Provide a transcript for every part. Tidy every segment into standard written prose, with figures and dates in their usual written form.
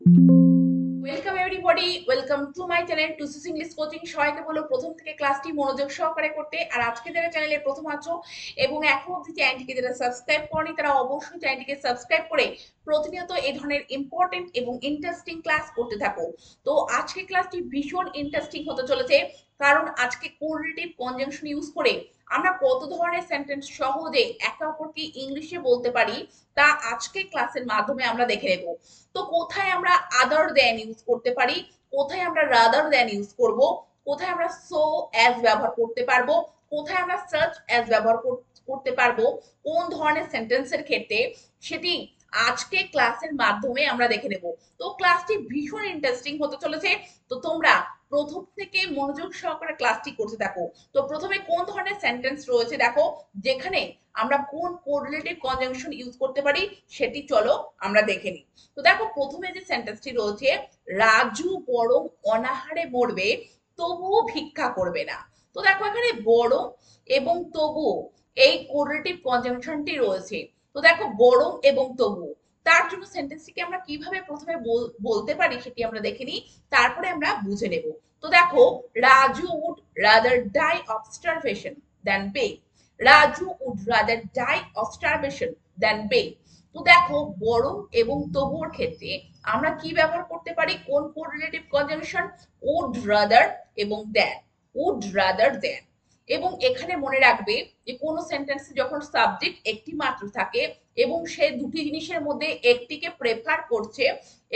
Welcome everybody, welcome to my channel টুসিস English coaching. সবাইকে বলো প্রথম থেকে ক্লাসটি মনোযোগ সহকারে করতে। আর আজকে যারা চ্যানেলে প্রথম আছো এবং এখনো অবধি চ্যানেলটিকে যারা সাবস্ক্রাইব করনি তারা অবশ্যই চ্যানেলটিকে সাবস্ক্রাইব করে প্রতিনিয়ত এই ধরনের ইম্পর্টেন্ট এবং ইন্টারেস্টিং ক্লাস করতে থাকো। তো আজকে ক্লাসটি ভীষণ ইন্টারেস্টিং হতে চলেছে, কারণ আজকে কোরিলেটিভ কনজাংশন ইউজ করে আমরা কত ধরনের সেন্টেন্স সহজে একে অপরকে ইংলিশে বলতে পারি তা আজকে ক্লাসের মাধ্যমে আমরা দেখে নেব। তো কোথায় আমরা আদার দেন ইউজ করতে পারি, কোথায় আমরা রাদার দেন ইউজ করব, কোথায় আমরা সো অ্যাজ ব্যবহার করতে পারবো, কোথায় আমরা সার্চ অ্যাজ ব্যবহার করতে পারবো, কোন ধরনের সেন্টেন্সের ক্ষেত্রে, সেটি আজকে ক্লাসের মাধ্যমে আমরা দেখে নেব। তো ক্লাসটি ভীষণ ইন্টারেস্টিং হতে চলেছে। তো তোমরা প্রথম থেকে মনোযোগ সহকারে ক্লাসটি করতে থাকো। তো প্রথমে কোন ধরনের সেন্টেন্স রয়েছে দেখো, যেখানে আমরা কোন কোরিলেটিভ কনজাংশন ইউজ করতে পারি সেটি চলো আমরা দেখে নিই। তো দেখো প্রথমে যে সেন্টেন্সটি রয়েছে, রাজু বরং অনাহারে মরবে তবুও ভিক্ষা করবে না। তো দেখো এখানে বরং এবং তবুও এই কোরিলেটিভ কনজাংশনটি রয়েছে। তো দেখো বরং এবং তবুও, তার জন্য সেন্টেন্সটিকে আমরা কিভাবে প্রথমে বলতে পারি সেটি আমরা দেখে নিই, তারপরে আমরা বুঝে নেব। তো দেখো, Raju would rather die of starvation than beg. Raju would rather die of starvation than beg. তো দেখো বরং এবং তবুর ক্ষেত্রে আমরা কি ব্যবহার করতে পারি, কোন কোরিলেটিভ কনজাংশন, উড রাদার এবং দ্যান। Would rather than. এবং এখানে মনে রাখবে যে কোন সেন্টেন্সে যখন সাবজেক্ট একটি মাত্র থাকে এবং সে দুটি জিনিসের মধ্যে একটিকে প্রেফার করছে,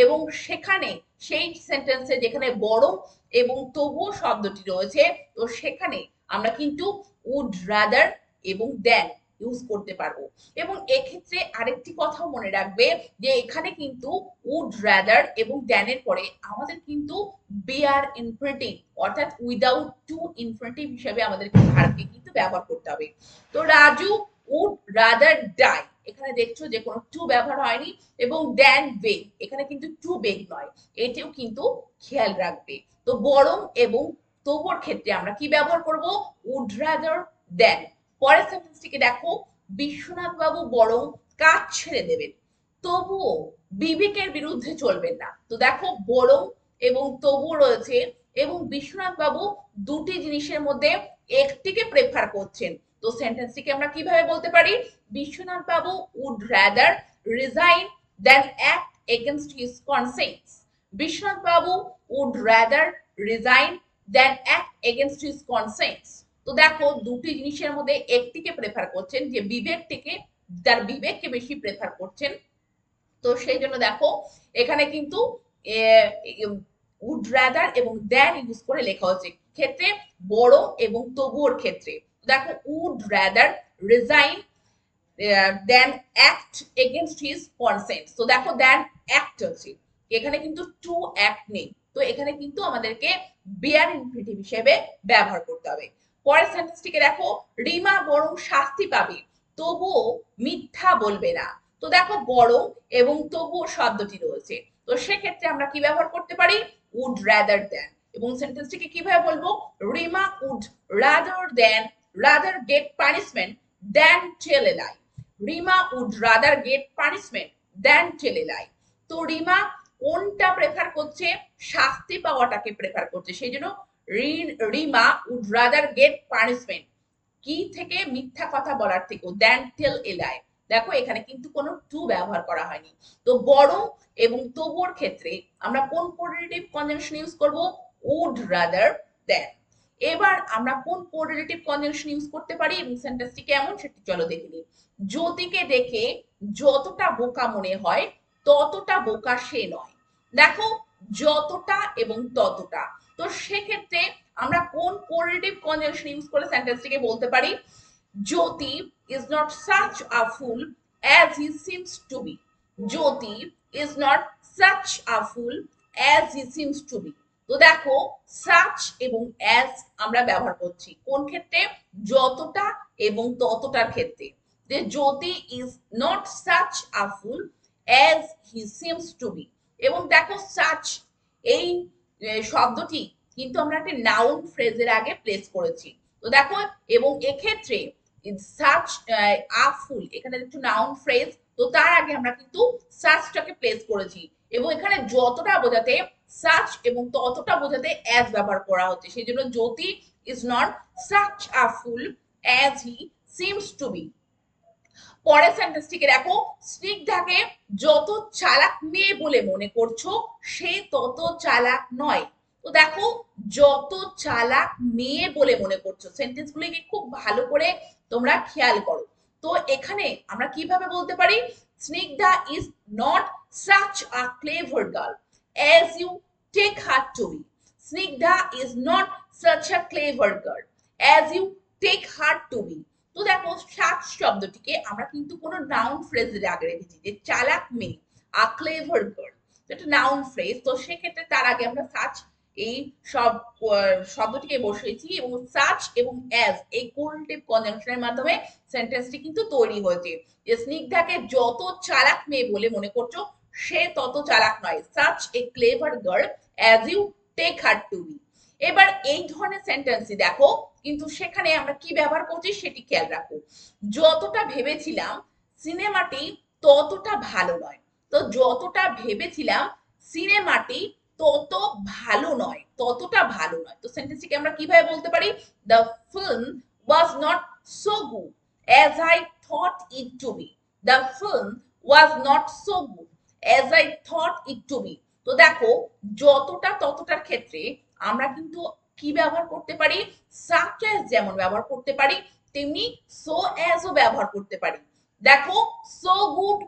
এবং সেখানে সেই সেন্টেন্সে যেখানে বরং এবং তবুও শব্দটি রয়েছে, তো সেখানে আমরা কিন্তু উড রাদার এবং দ্যান ইউজ করতে পারবো। এবং এক্ষেত্রে আরেকটি কথাও মনে রাখবে যে এখানে কিন্তু উড রাদার এবং দ্যানের পরে আমাদের কিন্তু বিআর ইনফিনিটিভ অর্থাৎ উইদাউট টু ইনফিনিটিভ হিসেবে আমাদেরকে ভার্বকে কিন্তু ব্যবহার করতে হবে। তো রাজু উড রাদার ডাই, এখানে দেখছো যে কোনো টু ব্যবহার হয়নি, এবং দ্যান বেগ, এখানে কিন্তু টু বেগ নয়, এটিও কিন্তু খেয়াল রাখবে। তো বরং এবং তবুর ক্ষেত্রে আমরা কি ব্যবহার করব, উড রাদার দ্যান। পরের সেন্টেন্সটিকে দেখো, বিশ্বনাথ বাবু বরং কাজ ছেড়ে দেবেন তবুও বিবেকের বিরুদ্ধে চলবেন না। তো দেখো বরং এবং তবু রয়েছে, এবং বিশ্বনাথ বাবু দুটি জিনিসের মধ্যে একটিকে প্রেফার করছেন। তো সেন্টেন্সটিকে আমরা কিভাবে বলতে পারি, বিশ্বনাথ বাবু would rather resign than act against his conscience. Biswanath বাবু would rather resign than act against his conscience. তো দেখো দুটি জিনিসের মধ্যে একটিকে প্রেফার করছেন, যে বিবেকটিকে, যার বিবেককে বেশি প্রেফার করছেন। তো সেই জন্য দেখো এখানে কিন্তু উড রাদার এবং দ্যান ইউজ করে লেখা হচ্ছে ক্ষেত্রে, বড় এবং তবুর ক্ষেত্রে। দেখো would rather resign than act against his consent. তো দেখো দেন অ্যাক্ট হচ্ছে, এখানে কিন্তু টু অ্যাক্ট নেই, তো এখানে কিন্তু আমাদেরকে বিয়ার ইনফিনিটিভ হিসেবে ব্যবহার করতে হবে। পরের সেন্টেন্সটিকে দেখো, রিমা বরং শাস্তি পাবে তবুও মিথ্যা বলবে না। তো দেখো বরং এবং তবুও শব্দটি রয়েছে, তো সেক্ষেত্রে আমরা কি ব্যবহার করতে পারি, উড রাদার দ্যান। এবং সেন্টেন্সটিকে কিভাবে বলবো, Rima would rather get punishment than tell a lie. Rima would rather get punishment than tell a lie. তো রিমা কোনটা প্রেফার করছে, শাস্তি পাওয়াটাকে প্রেফার করছে, সেই জন্য Rima would rather get punishment, কি থেকে, মিথ্যা কথা বলার থেকেও, দ্যান টেল এ লাই। দেখো এখানে কিন্তু কোনো টু ব্যবহার করা হয়নি। তো বরং এবং তবুর ক্ষেত্রে আমরা কোন কোরিলেটিভ কনজাংশন ইউজ করব, উড রাদার দ্যান। এবার আমরা কোন কোরিলেটিভ কনজাংশন ইউজ করতে পারি এবং সেন্টেন্সটি কেমন সেটি চলো দেখে নিই। জ্যোতিকে দেখে যতটা বোকা মনে হয় ততটা বোকা সে নয়। দেখো যতটা এবং ততটা, তো সেক্ষেত্রে আমরা কোন কোরিলেটিভ কনজাংশন ইউজ করে সেন্টেন্সটিকে বলতে পারি, Jyoti is not such a fool as he seems to be. Jyoti is not such a fool as he seems to be. তো দেখো সাচ এবং অ্যাজ আমরা ব্যবহার করছি কোন ক্ষেত্রে, যতটা এবং ততটার ক্ষেত্রে, যে Jyoti is not such a fool as he seems to be. এবং দেখো সাচ এই শব্দটি কিন্তু আমরা একটা নাউন ফ্রেজের আগে প্লেস করেছি। তো দেখো এবং এক্ষেত্রে সাচ আ ফুল এখানে একটু নাউন ফ্রেজ, তো তার আগে আমরা কিন্তু সাচটাকে প্লেস করেছি, এবং এখানে যতটা বোঝাতে such এবং ততটা বোঝাতে as ব্যবহার করা হচ্ছে, সেই জন্য জ্যোতি is not such a fool as he seems to be। পরের সেন্টেন্সটিকে দেখো, স্নিগ্ধাকে যত চালাক মেয়ে বলে মনে করছো সে তত চালাক নয়। তো দেখো, যত চালাক মেয়ে বলে মনে করছো, সেন্টেন্স গুলিকে খুব ভালো করে তোমরা খেয়াল করো। তো এখানে আমরা কিভাবে বলতে পারি, Snigdha is not such a clever girl as you take her to be। Snigdha is not such a clever girl as you take her to be। তো দেখো, সাত শব্দটিকে আমরা কিন্তু কোনো নাউন ফ্রেজের আগে রেখেছি, যে চালাক মেয়ে, আ ক্লেভার গার্ল, এটা নাউন ফ্রেজ। তো সেক্ষেত্রে তার আগে আমরা সাচ এই সব শব্দটিকে বসিয়েছি, এবং সাচ এবং অ্যাজ এই কোরেলেটিভ কনজাংশনের মাধ্যমে সেন্টেন্সটি কিন্তু তৈরি হয়েছে, যে স্নিগ্ধাকে যত চালাক মেয়ে বলে মনে করছো সে তত চালাক নয়, such a clever girl as you take her to be. এবার এই ধরনের সেন্টেন্সই দেখো, কিন্তু সেখানে আমরা কি ব্যবহার করছি সেটি খেয়াল রাখো। যতটা ভেবেছিলাম সিনেমাটি ততটা ভালো নয়। তো যতটা ভেবেছিলাম সিনেমাটি তত ভালো নয়, ততটা ভালো নয়। তো সেন্টেন্সটিকে আমরা কিভাবে বলতে পারি, the film was not so good as I thought it to be. The film was not so good as I thought it to be. তো দেখো, যতটা ততটার ক্ষেত্রে আমরা কিন্তু কি ব্যবহার করতে পারি, such as যেমন ব্যবহার করতে পারি, তেমনি so as ও ব্যবহার করতে পারি। দেখো, so good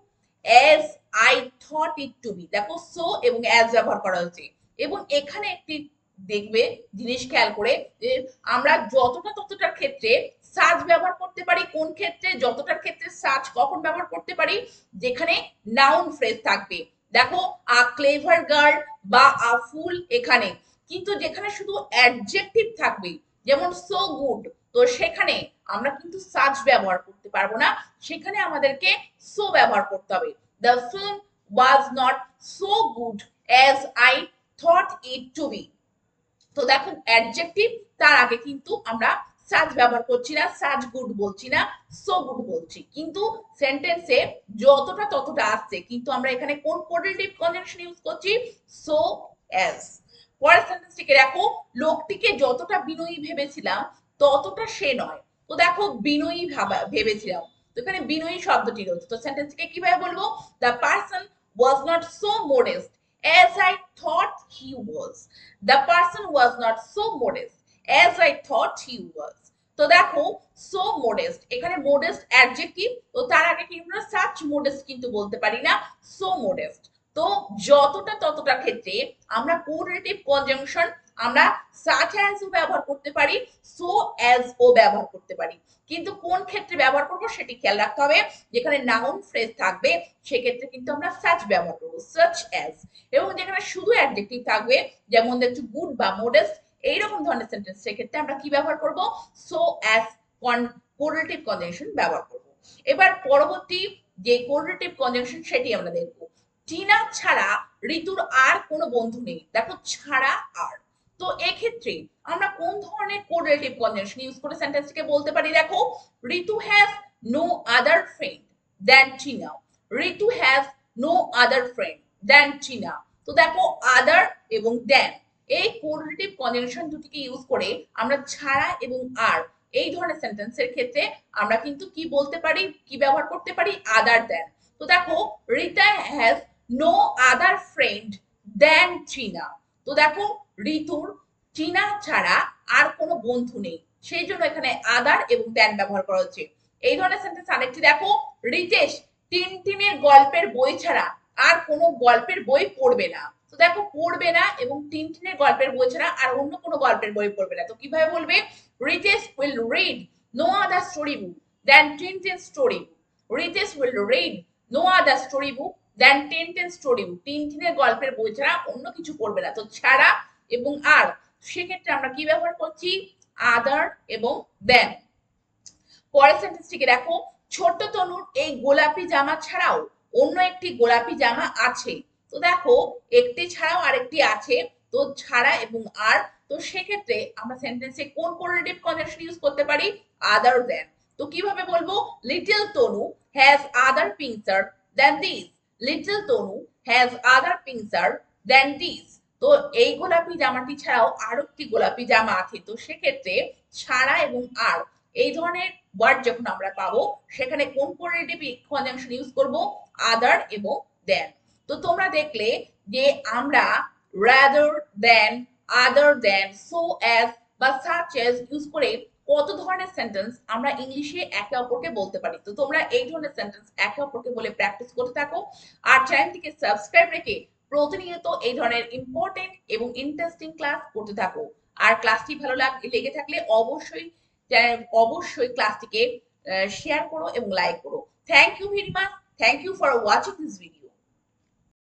as I thought it to be, দেখো so এবং as ব্যবহার করা হয়েছে। এবং এখানে একটি দেখবে জিনিস খেয়াল করে, যে আমরা যতটা ততটার ক্ষেত্রে such ব্যবহার করতে পারি কোন ক্ষেত্রে, যতটার ক্ষেত্রে such কখন ব্যবহার করতে পারি, যেখানে নাউন ফ্রেজ থাকবে। দেখো, আ ক্লেভার গার্ল বা আ ফুল এখানে, কিন্তু যেখানে শুধু অ্যাডজেক্টিভ থাকবে, যেমন সো গুড, তো সেখানে আমরা কিন্তু সাচ ব্যবহার করতে পারবো না, সেখানে আমাদেরকে সো ব্যবহার করতে হবে। The film was not so good as I thought it to be. তো দেখো, অ্যাডজেক্টিভ তার আগে কিন্তু আমরা সাজ ব্যবহার করছি না, সাজ গুড বলছি না, সো গুড বলছি, কিন্তু সেন্টেন্সে যতটা ততটা আসছে, কিন্তু আমরা এখানে কোন কোরেলেটিভ কনজাংশন ইউজ করছি, সো অ্যাজ। পরের সেন্টেন্সটিকে দেখো, লোকটিকে যতটা বিনয়ী ভেবেছিলাম ততটা সে নয়। তো দেখো, বিনয়ী ভেবেছিলাম, তো এখানে বিনয়ী শব্দটি রয়েছে। তো সেন্টেন্সটিকে কিভাবে বলবো, the person was not so modest as I thought he was। The person was not so modest as I thought he was। তো দেখো, so modest, এখানে modest অ্যাডজেক্টিভ, তো তার আগে কিন্তু আমরা such modest কিন্তু বলতে পারি না, so modest। তো যতটা ততটা ক্ষেত্রে আমরা কোরেলেটিভ কনজাংশন আমরা such as ও ব্যবহার করতে পারি, so as ও ব্যবহার করতে পারি, কিন্তু কোন ক্ষেত্রে ব্যবহার করব সেটি খেয়াল রাখতে হবে। যেখানে নাউন ফ্রেজ থাকবে সেক্ষেত্রে কিন্তু আমরা such ব্যবহার করব, such as। এবং যেখানে শুধু অ্যাডজেক্টিভ থাকবে, যেমন দেখছো গুড বা মোডেস্ট, এইরকম ধরনের সেন্টেন্স, সেক্ষেত্রে আমরা কি ব্যবহার করব, সো অ্যাজ কোরেলেটিভ কনজাংশন ব্যবহার করব। এবার পরবর্তী যে কোরেলেটিভ কনজাংশন সেটি আমরা দেখব। টিনা ছাড়া ঋতুর আর কোনো বন্ধু নেই। দেখো, ছাড়া আর, তো এক্ষেত্রে আমরা কোন ধরনের কোরেলেটিভ কনজাংশন ইউজ করে সেন্টেন্সটিকে বলতে পারি, দেখো, Ritu has no other friend than Tina. Ritu has no other friend than Tina. তো দেখো, আদার এবং দ্যান এই কোরেলেটিভ কনজাংশন দুটিকে ইউজ করে আমরা ছাড়া এবং আর এই ধরনের সেন্টেন্সের ক্ষেত্রে আমরা কিন্তু কি বলতে পারি, কি ব্যবহার করতে পারি, আদার দ্যান। তো দেখো, Rita has no other friend than Tina. তো দেখো, ঋতুর টিনা ছাড়া আর কোনো বন্ধু নেই, সেই জন্য এখানে আদার এবং দ্যান ব্যবহার করা হচ্ছে। এই ধরনের সেন্টেন্স আরেকটি দেখো, রিতেশ টিনটিনের গল্পের বই ছাড়া আর কোনো গল্পের বই পড়বে না। তো দেখো, পড়বে না এবং টিনটিনের গল্পের বই ছাড়া আর অন্য কোনো গল্পের বই পড়বে না। তো কিভাবে বলবে, Ritesh will read no other story book than Tintin story book. Ritesh will read no other story book than Tintin story book. টিনটিনের গল্পের বই ছাড়া অন্য কিছু পড়বে না। তো ছাড়া এবং আর, সেক্ষেত্রে আমরা কি ব্যবহার করছি, আদার এবং দেন। পরের সেন্টেন্সটিকে দেখো, ছোট্ট তনুর এই গোলাপি জামা ছাড়াও অন্য একটি গোলাপি জামা আছে। তো দেখো, একটি ছাড়াও আরেকটি আছে, তো ছাড়া এবং আর, তো সেক্ষেত্রে আমরা সেন্টেন্সে কোন কোরেলেটিভ কনজাংশন ইউজ করতে পারি, আদার দেন। তো কিভাবে বলবো, little Tanu has other pink shirt then this. Little Tanu has other pincher then this. তো এই গোলাপি জামাটি ছাড়াও আরো একটি গোলাপি জামা আছে। তো সেক্ষেত্রে ছাড়া এবং আর এই ধরনের ওয়ার্ড যখন আমরা পাবো সেখানে কোন কোয়ালিটিভ কনজাংশন ইউজ করব? আদার এবং দেন। তো তোমরা দেখলে যে আমরা rather than, other than, so as বা such as ইউজ করে কত ধরনের সেন্টেন্স আমরা ইংলিশে একে অপরকে বলতে পারি। তো তোমরা এই ধরনের সেন্টেন্স একে অপরকে বলে প্র্যাকটিস করতে থাকো আর চ্যানেলটিকে সাবস্ক্রাইব রেখে প্রতিনিয়ত এই ধরনের ইম্পর্টেন্ট এবং ইন্টারেস্টিং ক্লাস করতে থাকো। আর ক্লাসটি ভালো লেগে থাকলে অবশ্যই ক্লাসটিকে শেয়ার করো এবং লাইক করো। Thank you very much. Thank you for watching this video.